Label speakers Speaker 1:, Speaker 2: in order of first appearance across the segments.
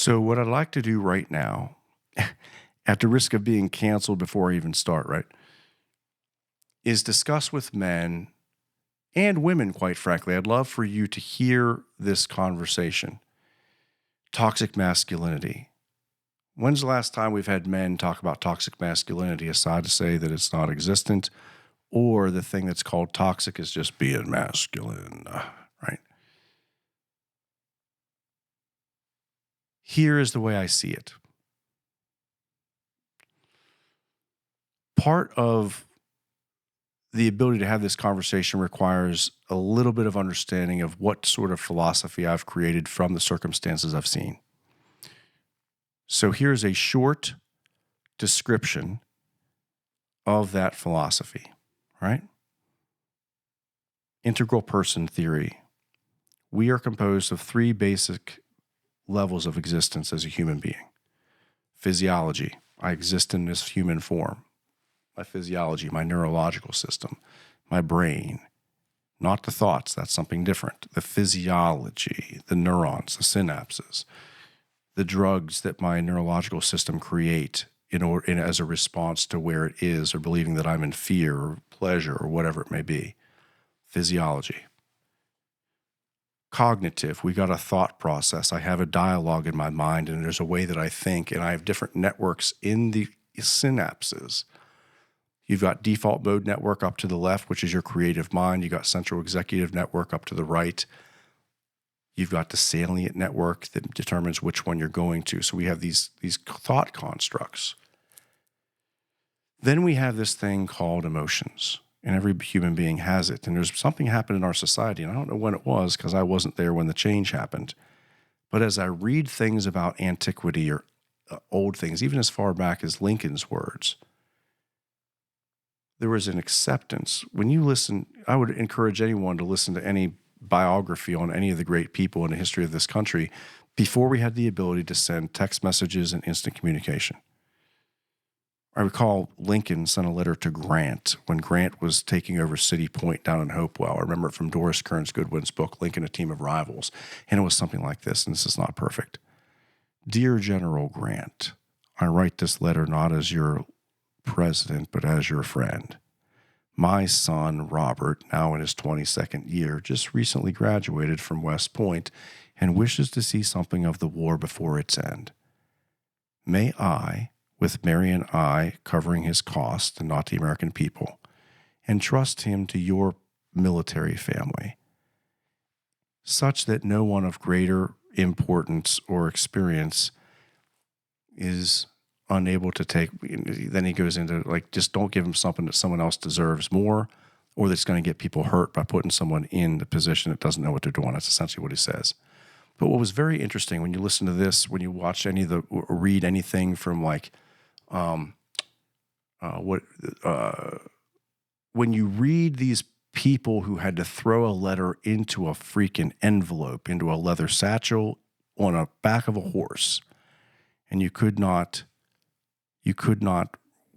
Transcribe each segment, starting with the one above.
Speaker 1: So, what I'd like to do right now, at the risk of being canceled before I even start, right, is discuss with men and women, quite frankly. I'd love for you to hear this conversation. Toxic masculinity. When's the last time we've had men talk about toxic masculinity, aside to say that it's not existent, or the thing that's called toxic is just being masculine, right? Here is the way I see it. Part of the ability to have this conversation requires a little bit of understanding of what sort of philosophy I've created from the circumstances I've seen. So here's a short description of that philosophy, right? Integral person theory. We are composed of three basic levels of existence as a human being. Physiology. I exist in this human form. My physiology, my neurological system, my brain, not the thoughts, that's something different. The physiology, the neurons, the synapses, the drugs that my neurological system create as a response to where it is or believing that I'm in fear or pleasure or whatever it may be. Physiology. Cognitive, we got a thought process. I have a dialogue in my mind and there's a way that I think, and I have different networks in the synapses. You've got default mode network up to the left, which is your creative mind. You've got central executive network up to the right. You've got the salient network that determines which one you're going to. So we have these thought constructs. Then we have this thing called emotions, and every human being has it. And there's something happened in our society, and I don't know when it was because I wasn't there when the change happened. But as I read things about antiquity or old things, even as far back as Lincoln's words, there was an acceptance. When you listen, I would encourage anyone to listen to any biography on any of the great people in the history of this country before we had the ability to send text messages and instant communication. I recall Lincoln sent a letter to Grant when Grant was taking over City Point down in Hopewell. I remember it from Doris Kearns Goodwin's book, Lincoln, A Team of Rivals. And it was something like this, and this is not perfect. Dear General Grant, I write this letter not as your president, but as your friend. My son, Robert, now in his 22nd year, just recently graduated from West Point and wishes to see something of the war before its end. May I, with Mary and I covering his cost and not the American people, entrust him to your military family, such that no one of greater importance or experience is unable to take. Then he goes into just don't give him something that someone else deserves more, or that's going to get people hurt by putting someone in the position that doesn't know what they're doing. That's essentially what he says. But what was very interesting when you listen to this, when you watch read anything from when you read these people who had to throw a letter into a freaking envelope, into a leather satchel on a back of a horse, and you could not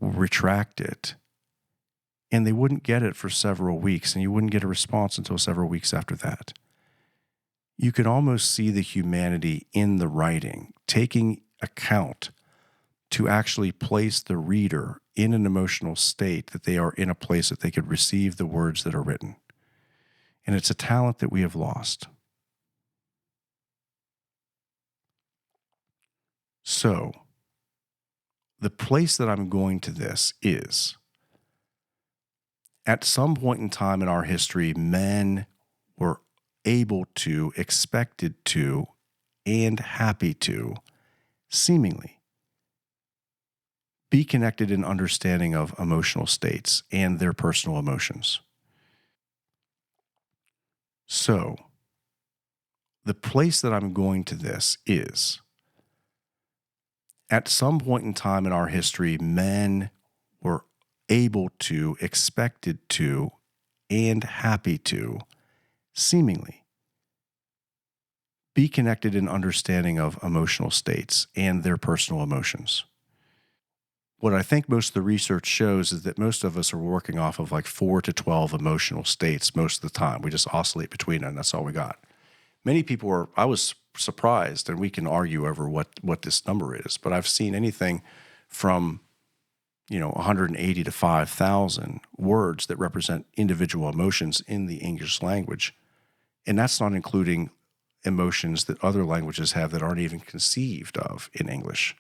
Speaker 1: retract it, and they wouldn't get it for several weeks, and you wouldn't get a response until several weeks after that. You could almost see the humanity in the writing, taking account to actually place the reader in an emotional state that they are in a place that they could receive the words that are written. And it's a talent that we have lost. So, the place that I'm going to this is, at some point in time in our history, men were able to, expected to, and happy to, seemingly, be connected in understanding of emotional states and their personal emotions. So, the place that I'm going to this is, at some point in time in our history, men were able to, expected to, and happy to, seemingly, be connected in understanding of emotional states and their personal emotions. What I think most of the research shows is that most of us are working off of 4 to 12 emotional states most of the time. We just oscillate between them, and that's all we got. Many people I was surprised, and we can argue over what this number is, but I've seen anything from 180 to 5,000 words that represent individual emotions in the English language. And that's not including emotions that other languages have that aren't even conceived of in English.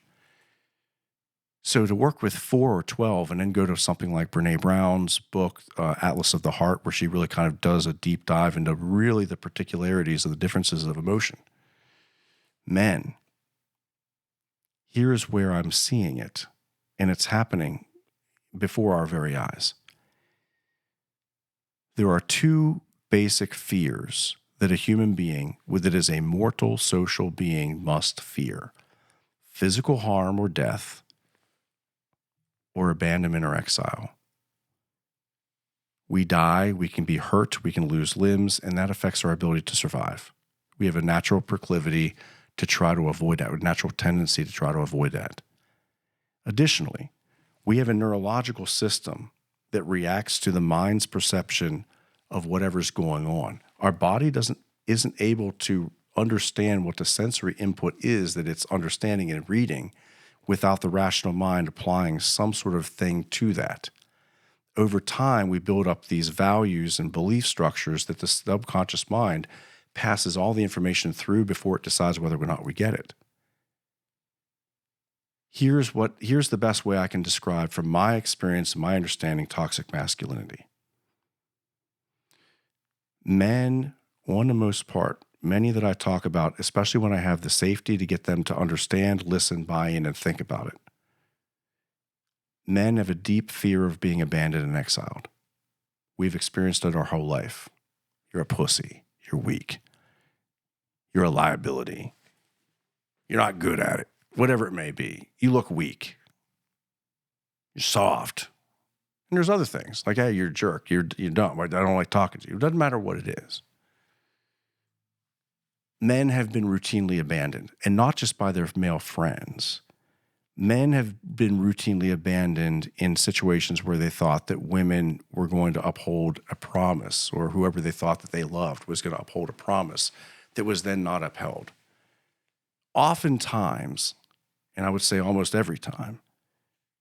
Speaker 1: So to work with 4 or 12 and then go to something like Brene Brown's book, Atlas of the Heart, where she really kind of does a deep dive into really the particularities of the differences of emotion. Men, here's where I'm seeing it, and it's happening before our very eyes. There are 2 basic fears that a human being, that is a mortal social being, must fear: physical harm or death, or abandonment or exile. We die, we can be hurt, we can lose limbs, and that affects our ability to survive. We have a natural proclivity to try to avoid that, a natural tendency to try to avoid that. Additionally, we have a neurological system that reacts to the mind's perception of whatever's going on. Our body isn't able to understand what the sensory input is that it's understanding and reading without the rational mind applying some sort of thing to that. Over time, we build up these values and belief structures that the subconscious mind passes all the information through before it decides whether or not we get it. Here's the best way I can describe from my experience and my understanding toxic masculinity. Men, on the most part, many that I talk about, especially when I have the safety to get them to understand, listen, buy in, and think about it. Men have a deep fear of being abandoned and exiled. We've experienced it our whole life. You're a pussy. You're weak. You're a liability. You're not good at it. Whatever it may be. You look weak. You're soft. And there's other things like, hey, you're a jerk. You're dumb. I don't like talking to you. It doesn't matter what it is. Men have been routinely abandoned, and not just by their male friends. Men have been routinely abandoned in situations where they thought that women were going to uphold a promise, or whoever they thought that they loved was going to uphold a promise that was then not upheld. Oftentimes, and I would say almost every time,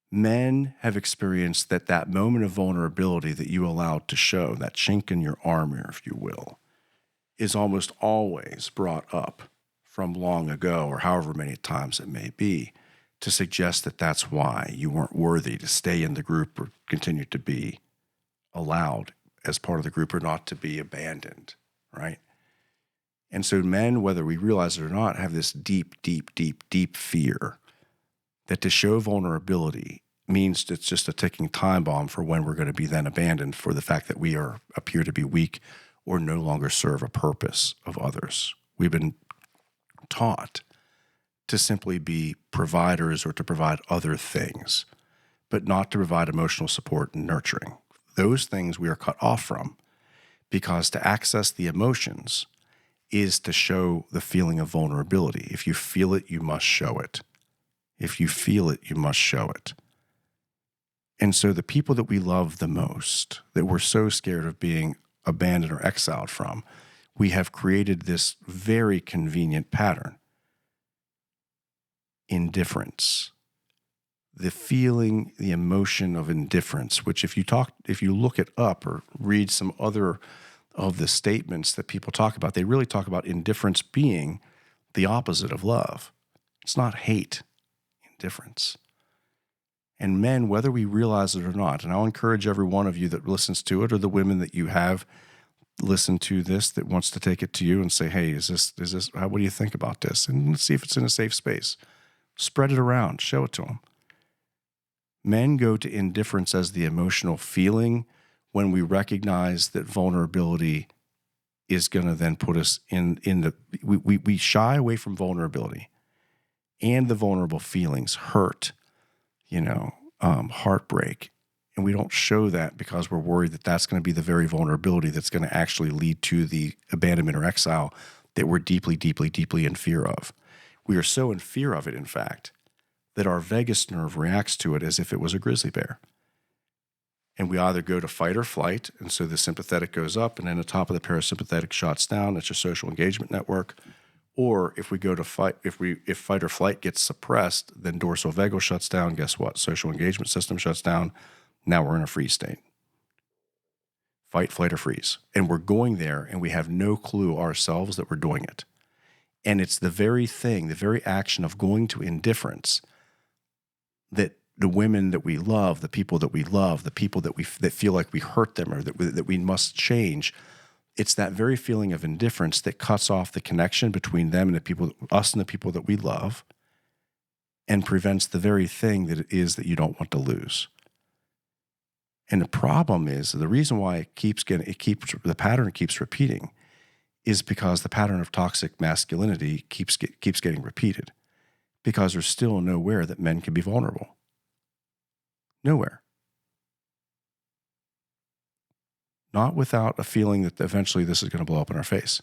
Speaker 1: men have experienced that moment of vulnerability that you allowed to show, that chink in your armor, if you will, is almost always brought up from long ago, or however many times it may be, to suggest that that's why you weren't worthy to stay in the group or continue to be allowed as part of the group or not to be abandoned, right? And so men, whether we realize it or not, have this deep, deep, deep, deep fear that to show vulnerability means it's just a ticking time bomb for when we're going to be then abandoned for the fact that we appear to be weak or no longer serve a purpose of others. We've been taught to simply be providers or to provide other things, but not to provide emotional support and nurturing. Those things we are cut off from, because to access the emotions is to show the feeling of vulnerability. If you feel it, you must show it. If you feel it, you must show it. And so the people that we love the most, that we're so scared of being abandoned or exiled from, we have created this very convenient pattern. Indifference. The feeling, the emotion of indifference, which if you look it up or read some other of the statements that people talk about, they really talk about indifference being the opposite of love. It's not hate, indifference. And men, whether we realize it or not, and I'll encourage every one of you that listens to it, or the women that you have listened to this that wants to take it to you and say, hey, is this, what do you think about this? And let's see if it's in a safe space. Spread it around, show it to them. Men go to indifference as the emotional feeling when we recognize that vulnerability is going to then put us we shy away from vulnerability and the vulnerable feelings, hurt, heartbreak. And we don't show that because we're worried that that's going to be the very vulnerability that's going to actually lead to the abandonment or exile that we're deeply, deeply, deeply in fear of. We are so in fear of it, in fact, that our vagus nerve reacts to it as if it was a grizzly bear. And we either go to fight or flight, and so the sympathetic goes up, and then the top of the parasympathetic shuts down. That's your social engagement network. Or if we go to fight, if fight or flight gets suppressed, then dorsal vagal shuts down. Guess what? Social engagement system shuts down. Now we're in a freeze state. Fight, flight, or freeze. And we're going there, and we have no clue ourselves that we're doing it. And it's the very thing, the very action of going to indifference that the women that we love, the people that we love, the people that that feel like we hurt them or that we must change. It's that very feeling of indifference that cuts off the connection between them and the people, us and the people that we love, and prevents the very thing that it is that you don't want to lose. And the problem is, the reason why the pattern keeps repeating is because the pattern of toxic masculinity keeps getting repeated, because there's still nowhere that men can be vulnerable. Nowhere. Not without a feeling that eventually this is going to blow up in our face.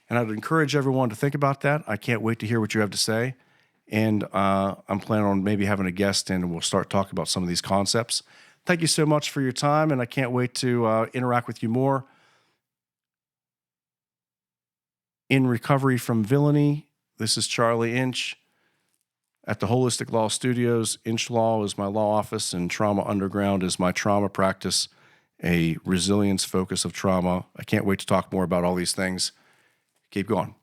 Speaker 1: And I'd encourage everyone to think about that. I can't wait to hear what you have to say. And I'm planning on maybe having a guest in, and we'll start talking about some of these concepts. Thank you so much for your time, and I can't wait to interact with you more. In recovery from villainy, this is Charlie Inch at the Holistic Law Studios. Inch Law is my law office, and Trauma Underground is my trauma practice, a resilience focus of trauma. I can't wait to talk more about all these things. Keep going.